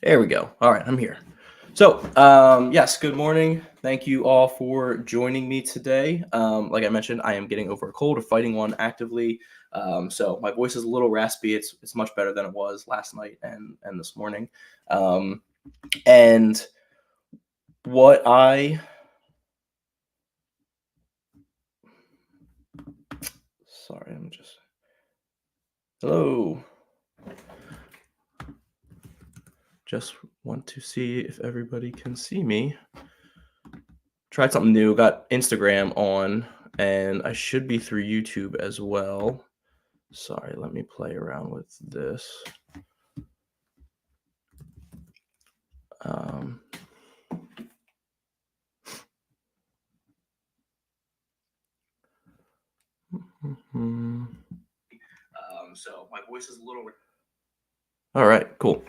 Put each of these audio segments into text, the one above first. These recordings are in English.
There we go. All right, I'm here. So, yes, good morning. Thank you all for joining me today. Like I mentioned, I am getting over a cold or fighting one actively. So my voice is a little raspy. It's much better than it was last night and this morning. Um, and what I sorry, I'm just hello. Just want to see if everybody can see me. Tried something new. Got Instagram on, and I should be through YouTube as well. Sorry, let me play around with this. Um, mhm. So my voice is a little. All right, cool.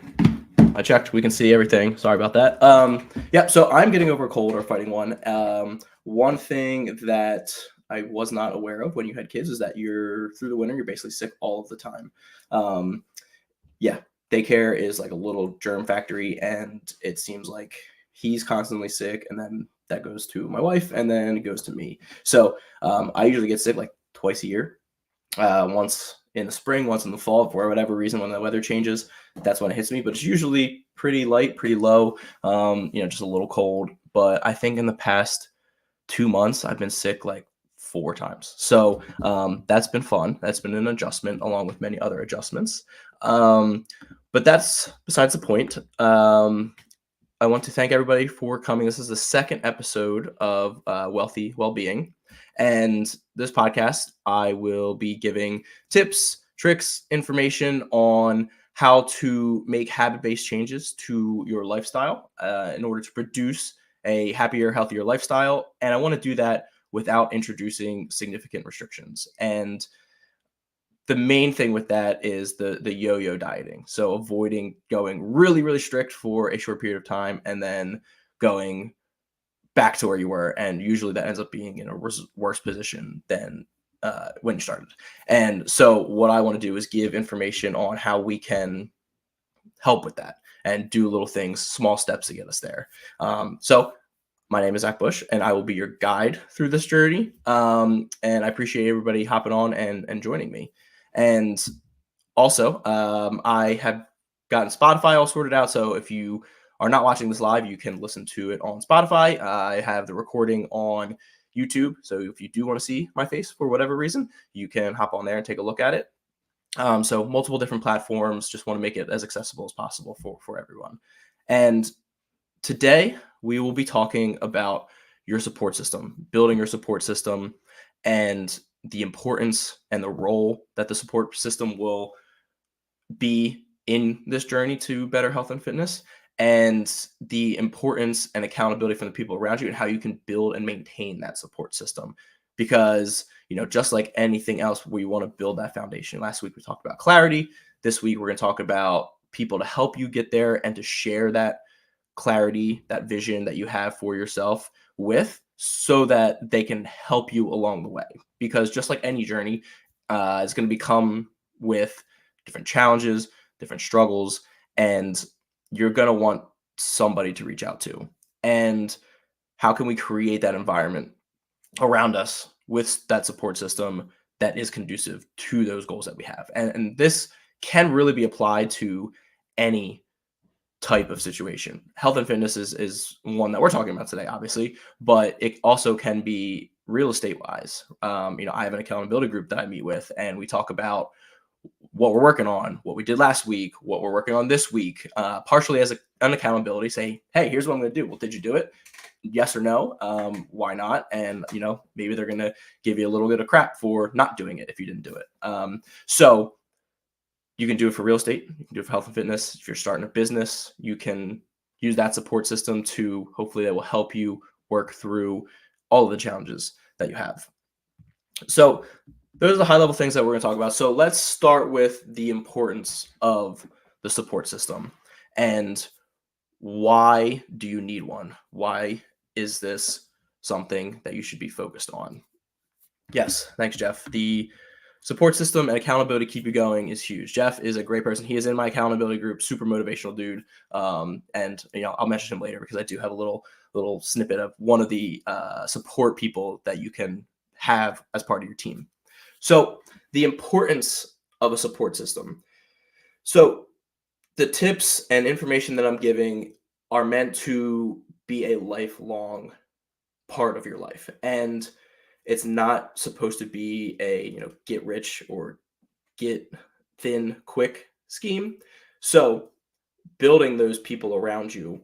I checked. We can see everything. Sorry about that. Yeah, so I'm getting over a cold or fighting one. One thing that I was not aware of when you had kids is that you're through the winter, you're basically sick all of the time. Um, yeah, daycare is like a little germ factory, and it seems like he's constantly sick, and then that goes to my wife, and then it goes to me. So I usually get sick like twice a year, once in the spring, once in the fall, for whatever reason, when the weather changes, that's when it hits me. But it's usually pretty light, pretty low, just a little cold. But I think in the past 2 months, I've been sick like 4 times. So that's been fun. That's been an adjustment along with many other adjustments. But that's besides the point. I want to thank everybody for coming. This is the second episode of Wealthy Wellbeing. And this podcast, I will be giving tips, tricks, information on how to make habit based changes to your lifestyle in order to produce a happier, healthier lifestyle. And I want to do that without introducing significant restrictions. And the main thing with that is the yo-yo dieting. So avoiding going really, really strict for a short period of time and then going back to where you were. And usually that ends up being in a worse position than when you started. And so what I want to do is give information on how we can help with that and do little things, small steps to get us there. So my name is Zach Bush, and I will be your guide through this journey. And I appreciate everybody hopping on and joining me. And also, I have gotten Spotify all sorted out. So if you are not watching this live, you can listen to it on Spotify. I have the recording on YouTube. So if you do want to see my face for whatever reason, you can hop on there and take a look at it. So multiple different platforms. Just want to make it as accessible as possible for everyone. And today we will be talking about your support system, building your support system, and the importance and the role that the support system will be in this journey to better health and fitness, and the importance and accountability from the people around you and how you can build and maintain that support system. Because, just like anything else, we want to build that foundation. Last week we talked about clarity. This week we're going to talk about people to help you get there and to share that clarity, that vision that you have for yourself with, so that they can help you along the way. Because just like any journey, it's going to become with different challenges, different struggles, and you're going to want somebody to reach out to. And how can we create that environment around us with that support system that is conducive to those goals that we have? And this can really be applied to any type of situation. Health and fitness is one that we're talking about today, obviously, but it also can be real estate wise. I have an accountability group that I meet with, and we talk about what we're working on, what we did last week, what we're working on this week, partially as an accountability. Say, hey, here's what I'm going to do. Well, did you do it? Yes or no? Why not? And maybe they're going to give you a little bit of crap for not doing it if you didn't do it. So you can do it for real estate. You can do it for health and fitness. If you're starting a business, you can use that support system to hopefully that will help you work through all of the challenges that you have. So those are the high level things that we're going to talk about. So let's start with the importance of the support system and why do you need one? Why is this something that you should be focused on? Yes, thanks, Jeff. The support system and accountability to keep you going is huge. Jeff is a great person. He is in my accountability group, super motivational dude. And I'll mention him later because I do have a little snippet of one of the support people that you can have as part of your team. So the importance of a support system. So the tips and information that I'm giving are meant to be a lifelong part of your life. And it's not supposed to be a, get rich or get thin quick scheme. So building those people around you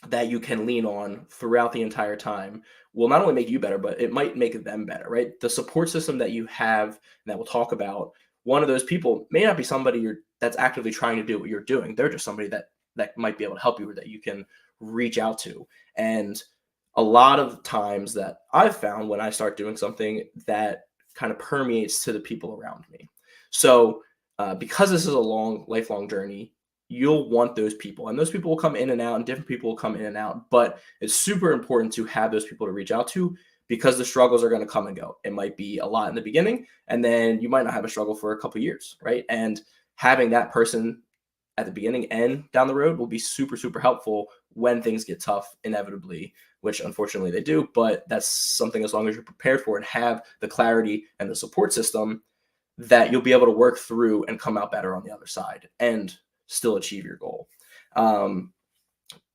that you can lean on throughout the entire time will not only make you better, but it might make them better, right? The support system that you have and that we'll talk about, one of those people may not be somebody that's actively trying to do what you're doing. They're just somebody that might be able to help you or that you can reach out to. And a lot of times that I've found when I start doing something, that kind of permeates to the people around me. So because this is a lifelong journey, you'll want those people, and those people will come in and out, and different people will come in and out. But it's super important to have those people to reach out to, because the struggles are going to come and go. It might be a lot in the beginning, and then you might not have a struggle for a couple of years, right? And having that person at the beginning and down the road will be super, super helpful when things get tough, inevitably, which unfortunately they do. But that's something, as long as you're prepared for it, have the clarity and the support system, that you'll be able to work through and come out better on the other side and still achieve your goal.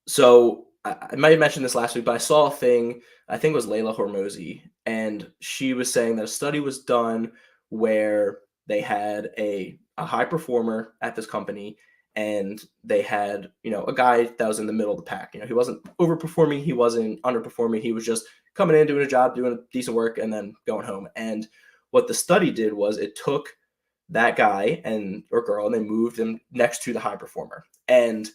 So I might have mentioned this last week, but I saw a thing, I think it was Layla Hormozi, and she was saying that a study was done where they had a high performer at this company, and they had, a guy that was in the middle of the pack. He wasn't overperforming, he wasn't underperforming, he was just coming in, doing a job, doing decent work, and then going home. And what the study did was it took that guy or girl, and they moved them next to the high performer. And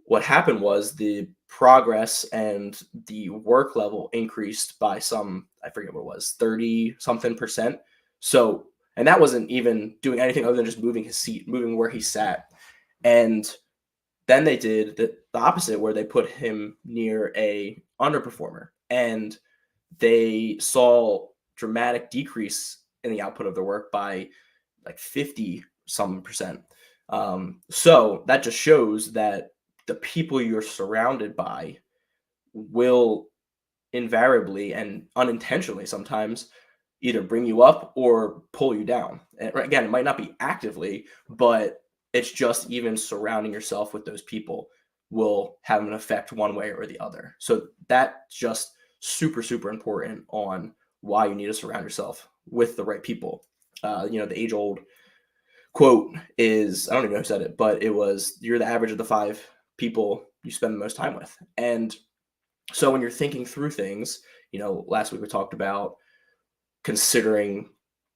what happened was the progress and the work level increased by I forget what it was, 30 something percent. So, and that wasn't even doing anything other than just moving his seat, moving where he sat. And then they did the opposite, where they put him near a underperformer, and they saw dramatic decrease in the output of their work by like 50 some percent. So that just shows that the people you're surrounded by will invariably and unintentionally sometimes either bring you up or pull you down. And again, it might not be actively, but it's just even surrounding yourself with those people will have an effect one way or the other. So that's just super, super important on why you need to surround yourself with the right people. The age-old quote is, I don't even know who said it, but it was, you're the average of the 5 people you spend the most time with. And so when you're thinking through things, last week we talked about considering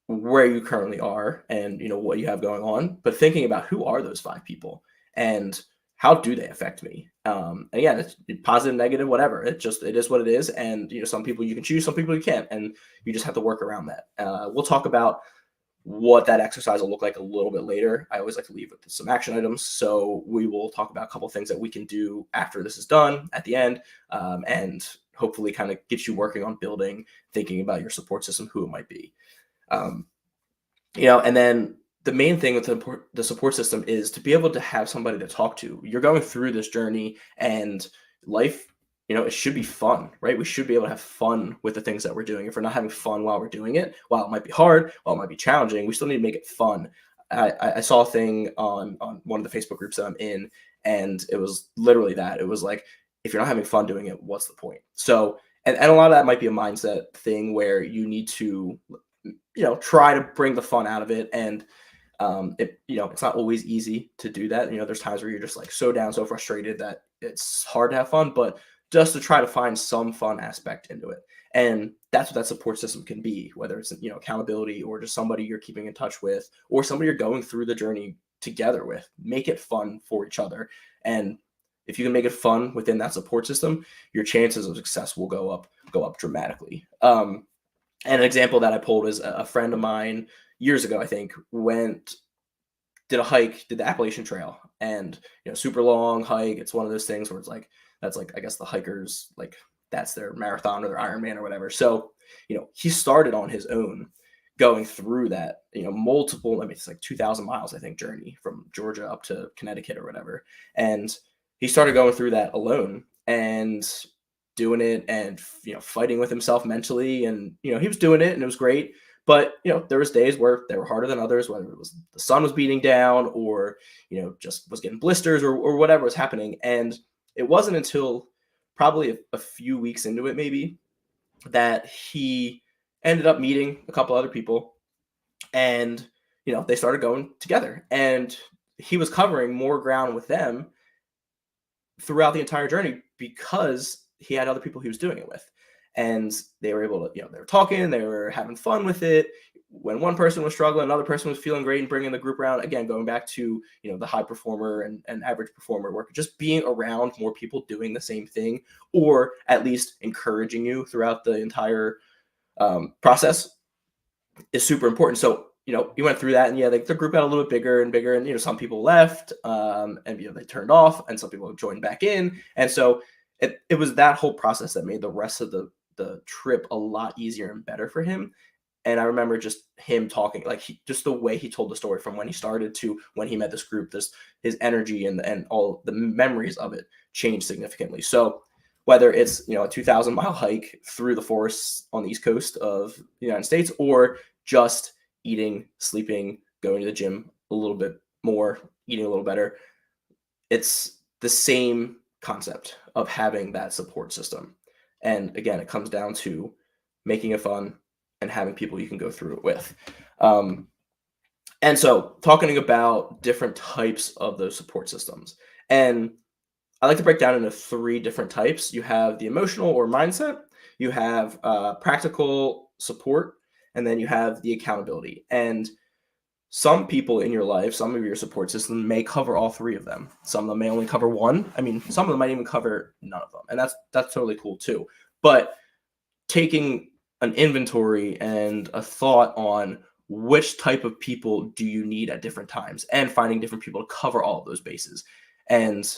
where you currently are and, what you have going on, but thinking about who are those 5 people and how do they affect me? And again, it's positive, negative, whatever. It is what it is. And, some people you can choose, some people you can't, and you just have to work around that. We'll talk about what that exercise will look like a little bit later. I always like to leave with some action items. So we will talk about a couple of things that we can do after this is done at the end, and hopefully kind of get you working on thinking about your support system, who it might be. And then the main thing with the support system is to be able to have somebody to talk to. You're going through this journey, and life, it should be fun, right? We should be able to have fun with the things that we're doing. If we're not having fun while we're doing it, while it might be hard, while it might be challenging, we still need to make it fun. I saw a thing on one of the Facebook groups that I'm in, and it was literally that. It was like, if you're not having fun doing it, what's the point? So, and a lot of that might be a mindset thing where you need to, try to bring the fun out of it. And it's not always easy to do that. There's times where you're just like so down, so frustrated that it's hard to have fun, but just to try to find some fun aspect into it. And that's what that support system can be, whether it's, accountability or just somebody you're keeping in touch with or somebody you're going through the journey together with. Make it fun for each other. And if you can make it fun within that support system, your chances of success will go up dramatically. And an example that I pulled is a friend of mine years ago, I think, did the Appalachian Trail, and, super long hike. It's one of those things where it's like, that's like, I guess the hikers, like that's their marathon or their Ironman or whatever. So, he started on his own, going through that, multiple, I mean, it's like 2,000 miles, I think, journey from Georgia up to Connecticut or whatever. And he started going through that alone and doing it and, fighting with himself mentally. And, he was doing it and it was great. But, there was days where they were harder than others, whether it was the sun was beating down or, just was getting blisters or whatever was happening. And it wasn't until probably a few weeks into it, maybe, that he ended up meeting a couple other people and, they started going together and he was covering more ground with them throughout the entire journey because he had other people he was doing it with. And they were able to, they were talking, they were having fun with it. When one person was struggling, another person was feeling great and bringing the group around. Again, going back to, the high performer and average performer work, just being around more people doing the same thing, or at least encouraging you throughout the entire process is super important. So, you went through that and the group got a little bit bigger and bigger and, some people left and, they turned off and some people joined back in. And so it was that whole process that made the rest of the trip a lot easier and better for him. And I remember just him talking, like just the way he told the story from when he started to when he met this group, his energy and all the memories of it changed significantly. So whether it's, a 2,000-mile hike through the forests on the East Coast of the United States, or just eating, sleeping, going to the gym a little bit more, eating a little better, it's the same concept of having that support system. And again, it comes down to making it fun and having people you can go through it with. And so talking about different types of those support systems. And I like to break down into 3 different types. You have the emotional or mindset, you have practical support, and then you have the accountability. And some people in your life, some of your support system may cover all 3 of them. Some of them may only cover 1. I mean, some of them might even cover none of them. And that's totally cool too. But taking an inventory and a thought on which type of people do you need at different times and finding different people to cover all of those bases. And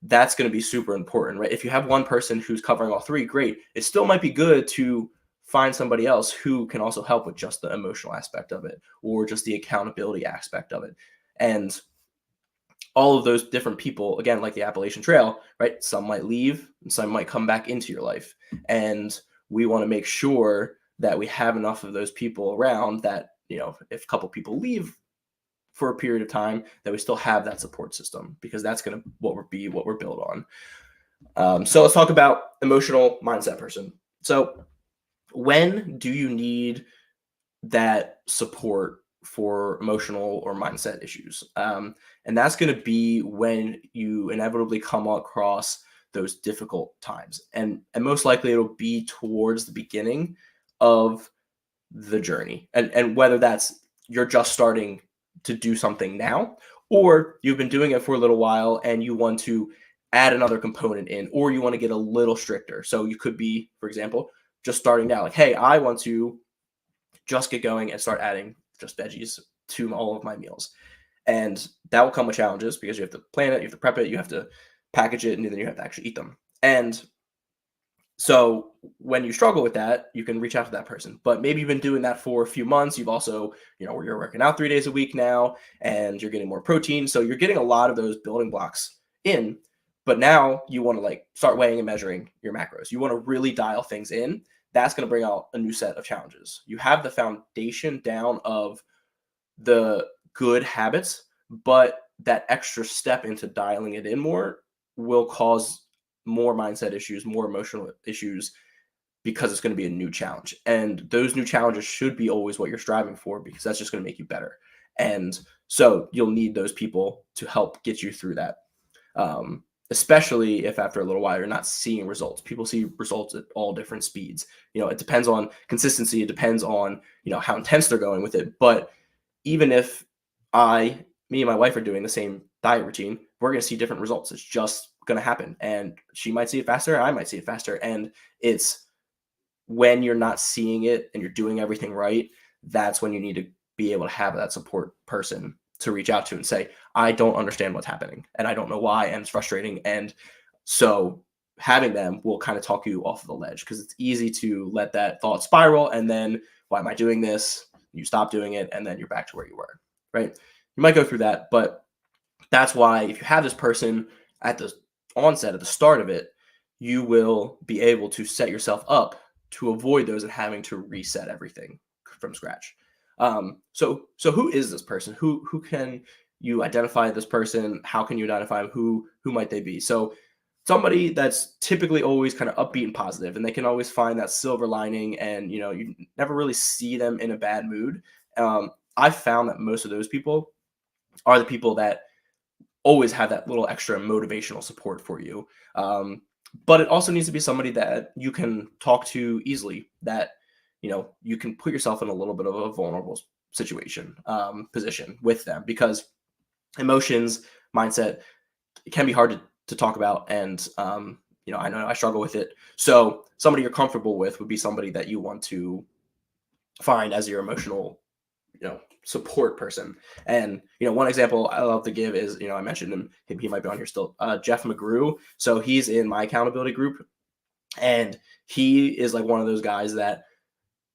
that's going to be super important, right? If you have one person who's covering all 3, great. It still might be good to find somebody else who can also help with just the emotional aspect of it or just the accountability aspect of it. And all of those different people, again, like the Appalachian Trail, right? Some might leave and some might come back into your life. And we want to make sure that we have enough of those people around that, if a couple people leave for a period of time, that we still have that support system, because that's going to what we're built on. So let's talk about emotional mindset person. So when do you need that support for emotional or mindset issues? And that's going to be when you inevitably come across those difficult times. And most likely it'll be towards the beginning of the journey. And whether that's you're just starting to do something now, or you've been doing it for a little while and you want to add another component in, or you want to get a little stricter. So you could be, for example, just starting now, like, hey, I want to just get going and start adding just veggies to all of my meals. And that will come with challenges because you have to plan it, you have to prep it, you have to package it, and then you have to actually eat them. And so when you struggle with that, you can reach out to that person. But maybe you've been doing that for a few months. You've also, you're working out 3 days a week now and you're getting more protein. So you're getting a lot of those building blocks in. But now you want to start weighing and measuring your macros. You want to really dial things in. That's going to bring out a new set of challenges. You have the foundation down of the good habits, but that extra step into dialing it in more will cause more mindset issues, more emotional issues, because it's going to be a new challenge. And those new challenges should be always what you're striving for, because that's just going to make you better. And so you'll need those people to help get you through that. Especially if after a little while you're not seeing results. People see results at all different speeds. It depends on consistency. It depends on, how intense they're going with it. But even if me and my wife are doing the same diet routine, we're going to see different results. It's just going to happen. And she might see it faster, and I might see it faster. And it's when you're not seeing it and you're doing everything right, that's when you need to be able to have that support person to reach out to and say, I don't understand what's happening and I don't know why, and it's frustrating. And so having them will kind of talk you off the ledge, because it's easy to let that thought spiral. And then, why am I doing this? you stop doing it, and then you're back to where you were, right? You might go through that, but that's why if you have this person at the onset, at the start of it, you will be able to set yourself up to avoid those and having to reset everything from scratch. So who is this person? Who can you identify this person? How can you identify them? Who might they be? So somebody that's typically always kind of upbeat and positive, and they can always find that silver lining, and you never really see them in a bad mood. I've found that most of those people are the people that always have that little extra motivational support for you. But it also needs to be somebody that you can talk to easily, that you can put yourself in a little bit of a vulnerable situation, position with them, because emotions, mindset, it can be hard to talk about. And I know I struggle with it. So somebody you're comfortable with would be somebody that you want to find as your emotional support person. And one example I love to give is, I mentioned him, he might be on here still, Jeff McGrew. So he's in my accountability group, and he is like one of those guys that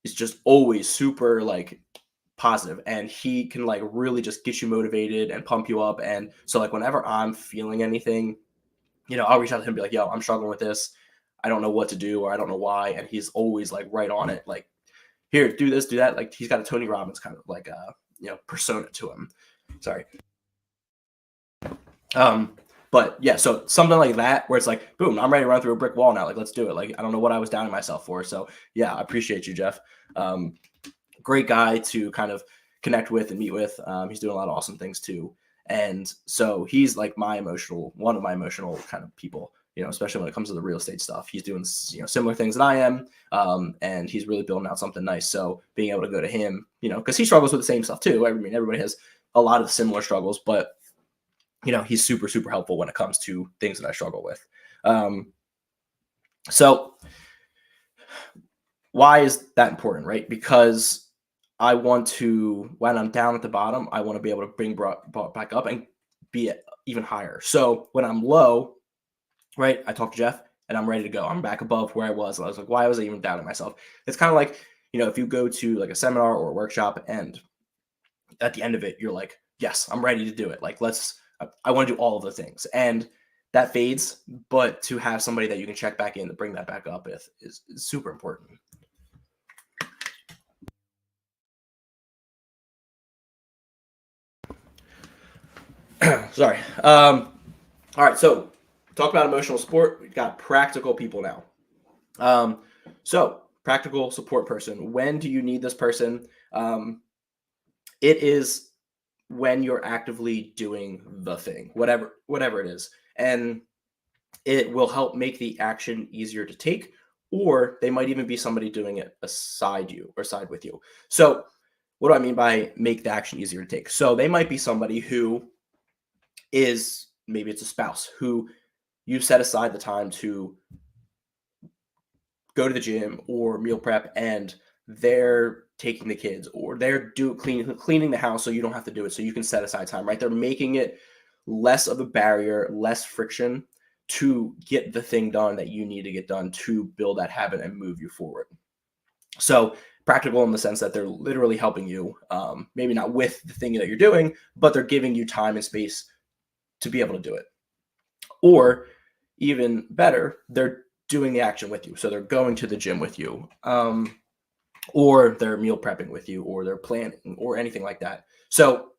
is just always super like positive, and he can like really just get you motivated and pump you up. And so like whenever I'm feeling anything, I'll reach out to him and be like, yo, I'm struggling with this, I don't know what to do, or I don't know why. And he's always like right on it, like, here, do this, do that. Like, he's got a Tony Robbins kind of like persona to him. Sorry. But yeah, so something like that where it's like, boom, I'm ready to run through a brick wall now. Like, let's do it. Like, I don't know what I was doubting myself for. So yeah, I appreciate you, Jeff. Great guy to kind of connect with and meet with. He's doing a lot of awesome things too. And so he's like one of my emotional kind of people, especially when it comes to the real estate stuff. He's doing, similar things that I am. And he's really building out something nice. So being able to go to him, because he struggles with the same stuff too. I mean, everybody has a lot of similar struggles, but he's super, super helpful when it comes to things that I struggle with. So why is that important, right? Because I want to, when I'm down at the bottom, I want to be able to bring brought back up and be even higher. So when I'm low, right, I talk to Jeff and I'm ready to go. I'm back above where I was. And I was like, why was I even doubting myself? It's kind of like, if you go to like a seminar or a workshop, and at the end of it, you're like, yes, I'm ready to do it. Like, I want to do all of the things. And that fades, but to have somebody that you can check back in to bring that back up with is super important. Sorry. All right. So talk about emotional support. We've got practical people now. So practical support person. When do you need this person? It is when you're actively doing the thing, whatever it is. And it will help make the action easier to take, or they might even be somebody doing it aside you or side with you. So what do I mean by make the action easier to take? So they might be somebody who is, maybe it's a spouse who you set aside the time to go to the gym or meal prep, and they're taking the kids, or they're cleaning the house so you don't have to do it, so you can set aside time, right? They're making it less of a barrier, less friction to get the thing done that you need to get done to build that habit and move you forward. So practical in the sense that they're literally helping you, maybe not with the thing that you're doing, but they're giving you time and space to be able to do it. Or even better, they're doing the action with you. So they're going to the gym with you, or they're meal prepping with you, or they're planning, or anything like that. So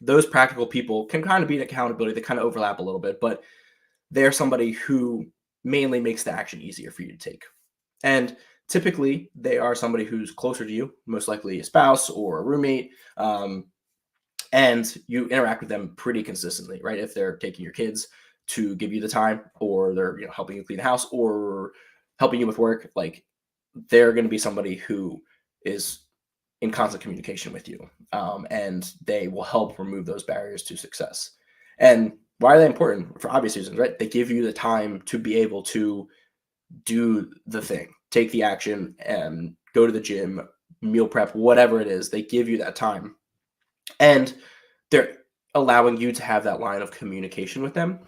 those practical people can kind of be an accountability. They kind of overlap a little bit, but they're somebody who mainly makes the action easier for you to take. And typically they are somebody who's closer to you, most likely a spouse or a roommate. And you interact with them pretty consistently, right? If they're taking your kids to give you the time, or they're helping you clean the house, or helping you with work, like they're going to be somebody who is in constant communication with you, and they will help remove those barriers to success. And why are they important? For obvious reasons, right? They give you the time to be able to do the thing, take the action, and go to the gym, meal prep, whatever it is. They give you that time, and they're allowing you to have that line of communication with them,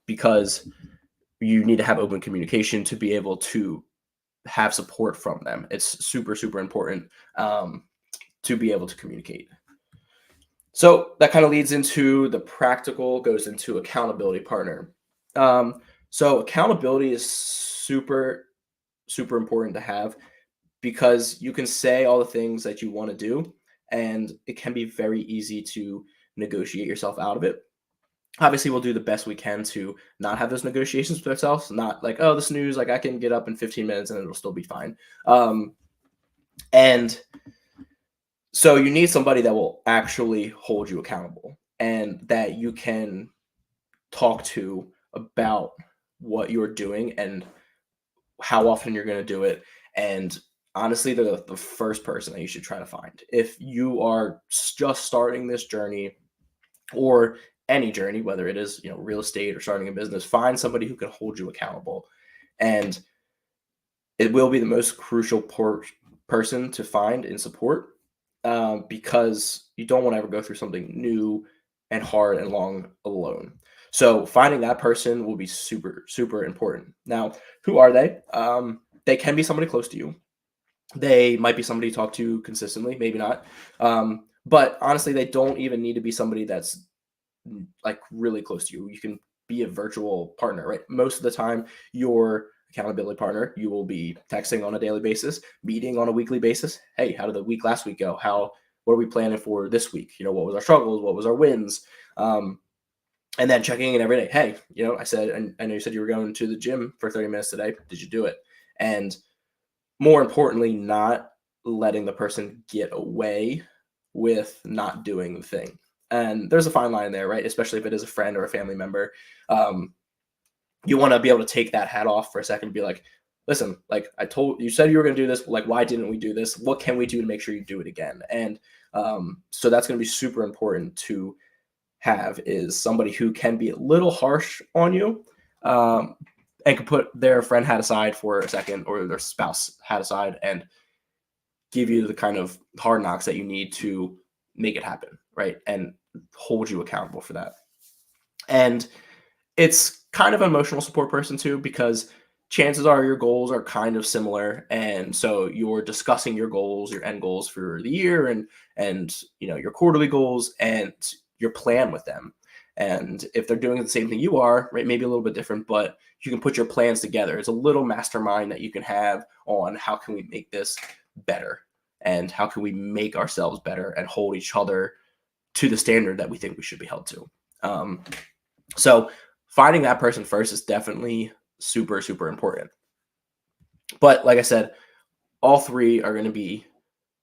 because you need to have open communication to be able to have support from them. It's super, super important to be able to communicate. So that kind of leads into the practical, goes into accountability partner. So accountability is super, super important to have because you can say all the things that you want to do, and it can be very easy to negotiate yourself out of it. Obviously, we'll do the best we can to not have those negotiations with ourselves, not like, oh, the snooze, like I can get up in 15 minutes and it'll still be fine. And so you need somebody that will actually hold you accountable and that you can talk to about what you're doing and how often you're going to do it. And honestly, they're the first person that you should try to find. If you are just starting this journey or any journey, whether it is, real estate or starting a business, find somebody who can hold you accountable. And it will be the most crucial person to find and support because you don't want to ever go through something new and hard and long alone. So finding that person will be super, super important. Now, who are they? They can be somebody close to you. They might be somebody you talk to consistently, maybe not. But honestly, they don't even need to be somebody that's like really close to you. You can be a virtual partner, right? Most of the time, your accountability partner, you will be texting on a daily basis, meeting on a weekly basis. Hey, how did the week last week go? What are we planning for this week? What was our struggles? What was our wins? And then checking in every day. Hey, I said, I know you said you were going to the gym for 30 minutes today. Did you do it? And more importantly, not letting the person get away with not doing the thing. And there's a fine line there, right? Especially if it is a friend or a family member. You want to be able to take that hat off for a second and be like, listen, like you said you were going to do this. Like, why didn't we do this? What can we do to make sure you do it again? And so that's going to be super important to have, is somebody who can be a little harsh on you and can put their friend hat aside for a second, or their spouse hat aside, and give you the kind of hard knocks that you need to make it happen, right? And hold you accountable for that. And it's kind of an emotional support person too, because chances are your goals are kind of similar. And so you're discussing your goals, your end goals for the year, and your quarterly goals and your plan with them. And if they're doing the same thing you are, right, maybe a little bit different, but you can put your plans together. It's a little mastermind that you can have on how can we make this better and how can we make ourselves better and hold each other to the standard that we think we should be held to. So finding that person first is definitely super, super important. But like I said, all three are going to be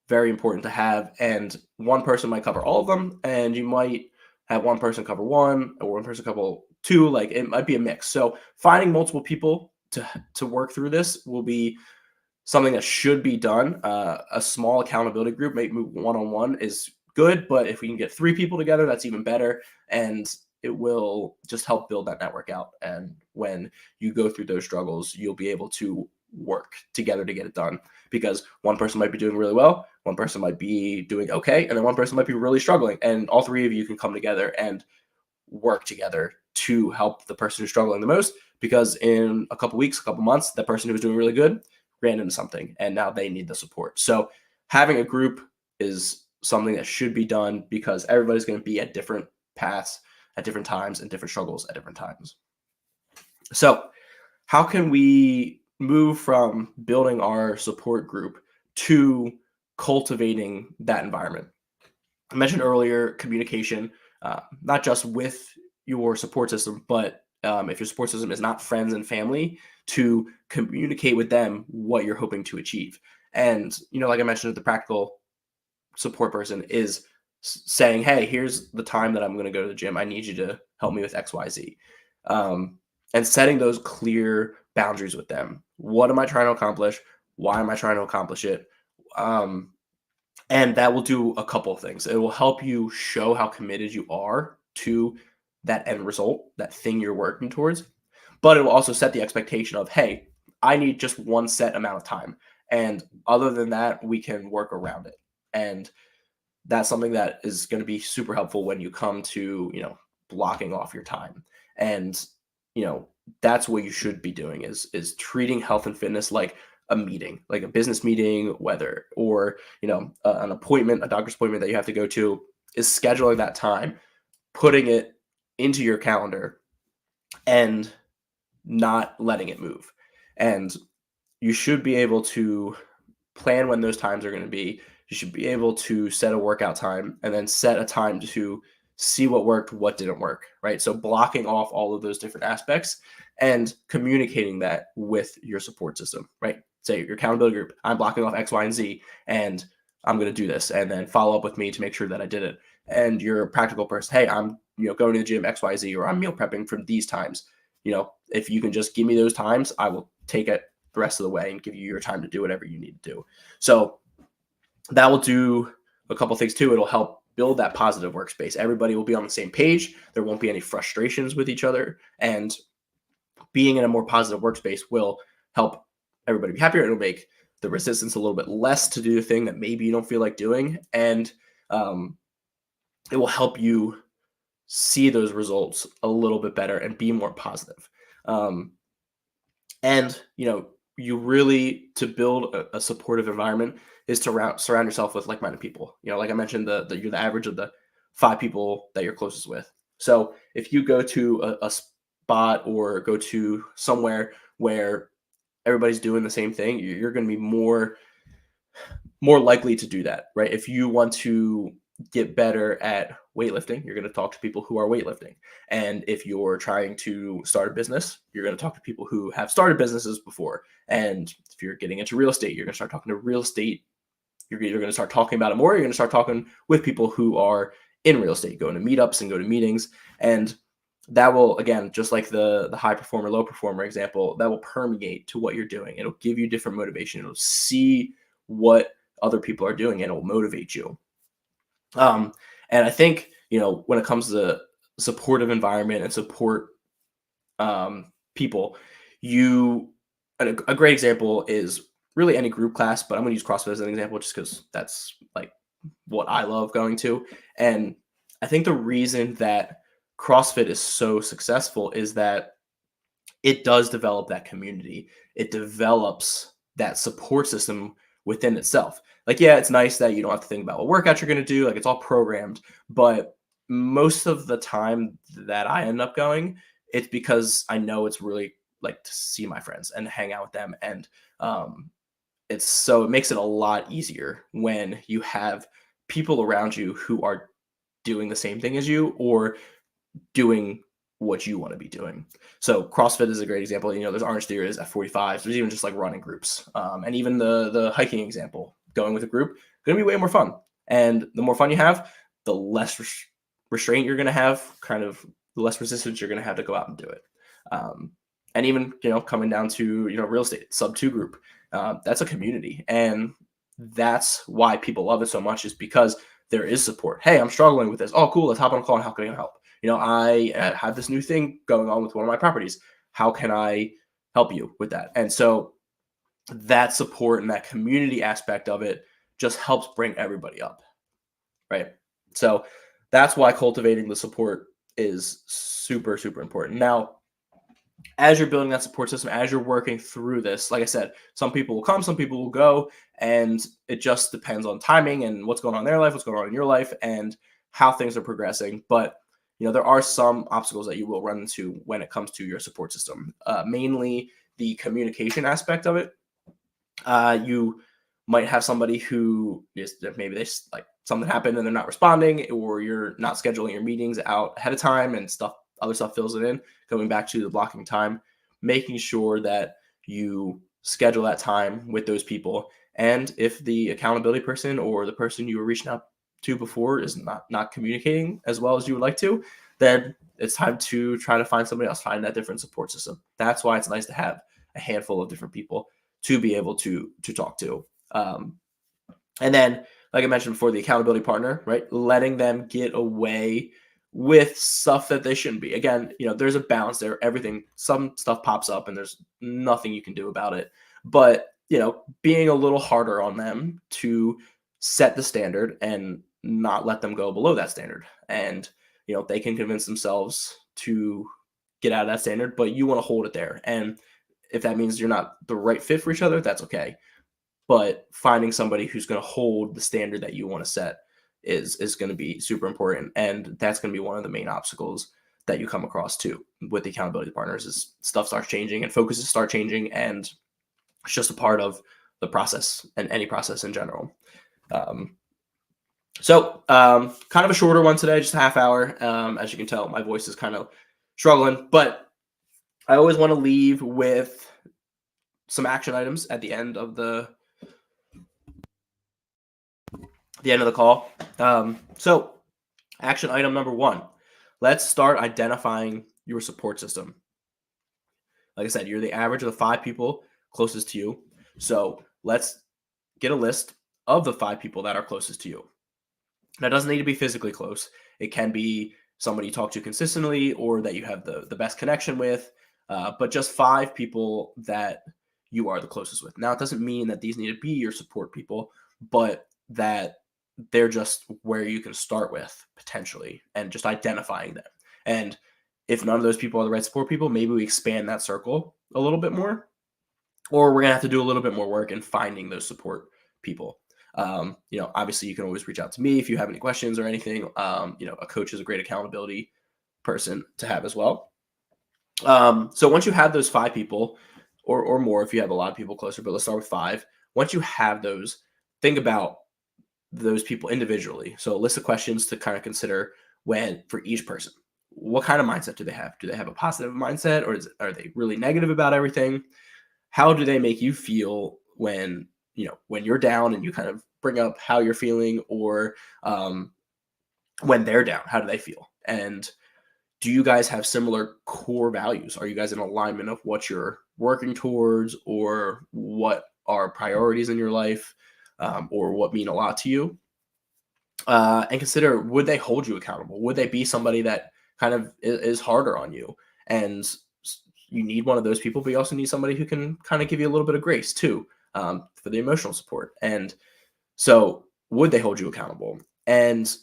very important to have. And one person might cover all of them, and you might have one person cover one or one person cover two. Like, it might be a mix. So finding multiple people to work through this will be something that should be done. A small accountability group, maybe one-on-one, is good, but if we can get three people together, that's even better. And it will just help build that network out. And when you go through those struggles, you'll be able to work together to get it done, because one person might be doing really well, one person might be doing okay, and then one person might be really struggling. And all three of you can come together and work together to help the person who's struggling the most, because in a couple weeks, a couple months, that person who was doing really good ran into something and now they need the support. So having a group is something that should be done, because everybody's going to be at different paths at different times and different struggles at different times. So how can we move from building our support group to cultivating that environment? I mentioned earlier communication, not just with your support system, but if your support system is not friends and family, to communicate with them what you're hoping to achieve. And, like I mentioned, the practical support person is saying, hey, here's the time that I'm going to go to the gym. I need you to help me with X, Y, Z. And setting those clear boundaries with them. What am I trying to accomplish? Why am I trying to accomplish it? And that will do a couple of things. It will help you show how committed you are to that end result, that thing you're working towards. But it will also set the expectation of, hey, I need just one set amount of time. And other than that, we can work around it. And that's something that is going to be super helpful when you come to, blocking off your time. And, that's what you should be doing, is treating health and fitness like a meeting, like a business meeting, whether or an appointment, a doctor's appointment that you have to go to, is scheduling that time, putting it into your calendar, and not letting it move. And you should be able to plan when those times are going to be. You should be able to set a workout time and then set a time to see what worked, what didn't work, right? So blocking off all of those different aspects and communicating that with your support system, right? Say your accountability group, I'm blocking off X, Y, and Z, and I'm going to do this, and then follow up with me to make sure that I did it. And your practical person, hey, I'm going to the gym X, Y, Z, or I'm meal prepping from these times. If you can just give me those times, I will take it the rest of the way and give you your time to do whatever you need to do. So that will do a couple things too. It'll help build that positive workspace. Everybody will be on the same page. There won't be any frustrations with each other. And being in a more positive workspace will help everybody be happier. It'll make the resistance a little bit less to do the thing that maybe you don't feel like doing. And it will help you see those results a little bit better and be more positive. And you really, to build a supportive environment, is to surround yourself with like-minded people. Like I mentioned, you're the average of the 5 people that you're closest with. So if you go to a spot or go to somewhere where everybody's doing the same thing, you're going to be more likely to do that, right? If you want to get better at weightlifting, you're going to talk to people who are weightlifting. And if you're trying to start a business, you're going to talk to people who have started businesses before. And if you're getting into real estate, you're going to start talking to real estate. You're going to start talking about it more. You're going to start talking with people who are in real estate, going to meetups and go to meetings. And that will, again, just like the high performer, low performer example, that will permeate to what you're doing. It'll give you different motivation. It'll see what other people are doing, and it'll motivate you. And I think, when it comes to the supportive environment and support people, a great example is really any group class, but I'm going to use CrossFit as an example just because that's like what I love going to. And I think the reason that CrossFit is so successful is that it does develop that community. It develops that support system within itself. Like, yeah, it's nice that you don't have to think about what workout you're going to do. Like, it's all programmed. But most of the time that I end up going, it's because I know it's really like to see my friends and hang out with them. And it makes it a lot easier when you have people around you who are doing the same thing as you or doing what you want to be doing. So CrossFit is a great example. There's Orange Theories, F45s. There's even just like running groups, and even the hiking example. Going with a group going to be way more fun. And the more fun you have, the less restraint you're going to have. Kind of the less resistance you're going to have to go out and do it. And even coming down to real estate sub 2 group, that's a community, and that's why people love it so much. Is because there is support. Hey, I'm struggling with this. Oh, cool. Let's hop on a call and how can I help? I have this new thing going on with one of my properties. How can I help you with that? And so that support and that community aspect of it just helps bring everybody up, right? So that's why cultivating the support is super, super important. Now, as you're building that support system, as you're working through this, like I said, some people will come, some people will go, and it just depends on timing and what's going on in their life, what's going on in your life, and how things are progressing. But there are some obstacles that you will run into when it comes to your support system, mainly the communication aspect of it. You might have somebody who is maybe like something happened and they're not responding, or you're not scheduling your meetings out ahead of time and other stuff fills it in. Going back to the blocking time, making sure that you schedule that time with those people. And if the accountability person or the person you were reaching out to before is not communicating as well as you would like to, then it's time to try to find somebody else, find that different support system. That's why it's nice to have a handful of different people to be able to talk to. And then, like I mentioned before, the accountability partner, right? Letting them get away with stuff that they shouldn't be. Again, there's a balance there. Some stuff pops up and there's nothing you can do about it. But, being a little harder on them to set the standard and not let them go below that standard. And, they can convince themselves to get out of that standard, but you want to hold it there. And if that means you're not the right fit for each other, that's okay. But finding somebody who's going to hold the standard that you want to set is going to be super important, and that's going to be one of the main obstacles that you come across too with the accountability partners. Is stuff starts changing and focuses start changing, and it's just a part of the process and any process in general. Kind of a shorter one today, just a half hour. As you can tell, my voice is kind of struggling, but I always want to leave with some action items at the end of the call. So action item number 1, let's start identifying your support system. Like I said, you're the average of the 5 people closest to you. So let's get a list of the 5 people that are closest to you. Now, it doesn't need to be physically close. It can be somebody you talk to consistently or that you have the best connection with, but just 5 people that you are the closest with. Now, it doesn't mean that these need to be your support people, but that they're just where you can start with potentially, and just identifying them. And if none of those people are the right support people, maybe we expand that circle a little bit more, or we're going to have to do a little bit more work in finding those support people. Obviously you can always reach out to me if you have any questions or anything. A coach is a great accountability person to have as well. So once you have those 5 people or more, if you have a lot of people closer, but let's start with 5. Once you have those, think about those people individually. So a list of questions to kind of consider for each person. What kind of mindset do they have? Do they have a positive mindset, or are they really negative about everything? How do they make you feel when you're down and you kind of bring up how you're feeling, or when they're down, how do they feel? And do you guys have similar core values? Are you guys in alignment of what you're working towards, or what are priorities in your life, or what mean a lot to you? And consider, would they hold you accountable? Would they be somebody that kind of is harder on you? And you need one of those people, but you also need somebody who can kind of give you a little bit of grace too, for the emotional support. And so would they hold you accountable? And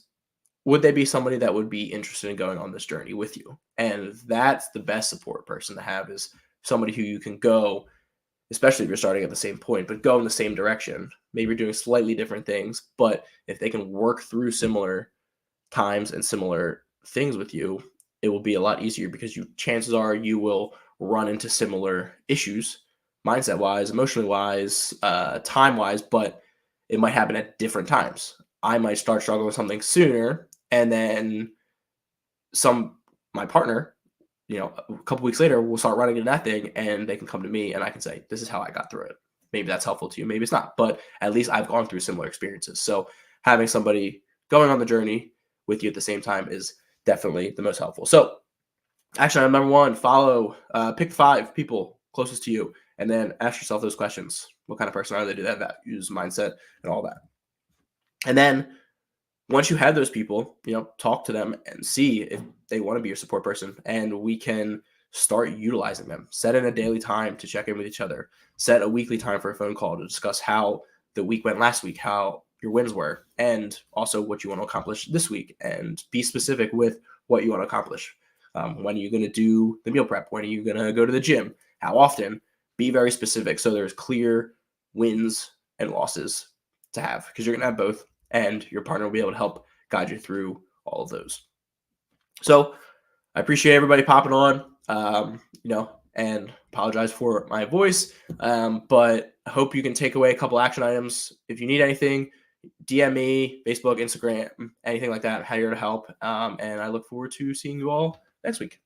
would they be somebody that would be interested in going on this journey with you? And that's the best support person to have, is somebody who you can go, especially if you're starting at the same point, but go in the same direction. Maybe you're doing slightly different things, but if they can work through similar times and similar things with you, it will be a lot easier, because chances are you will run into similar issues, mindset wise, emotionally wise, time wise, but it might happen at different times. I might start struggling with something sooner, and then my partner, a couple weeks later, will start running into that thing, and they can come to me and I can say, this is how I got through it. Maybe that's helpful to you, maybe it's not, but at least I've gone through similar experiences. So having somebody going on the journey with you at the same time is definitely the most helpful. So action item number 1, pick 5 people closest to you, and then ask yourself those questions. What kind of person are they? Do they have values, mindset, and all that? And then once you have those people, talk to them and see if they want to be your support person, and we can start utilizing them. Set in a daily time to check in with each other. Set a weekly time for a phone call to discuss how the week went last week, how your wins were, and also what you want to accomplish this week, and be specific with what you want to accomplish. When are you going to do the meal prep? When are you going to go to the gym? How often? Be very specific, so there's clear wins and losses to have, because you're going to have both, and your partner will be able to help guide you through all of those. So I appreciate everybody popping on, and apologize for my voice, but I hope you can take away a couple action items. If you need anything, DM me, Facebook, Instagram, anything like that. I'm here to help, and I look forward to seeing you all next week.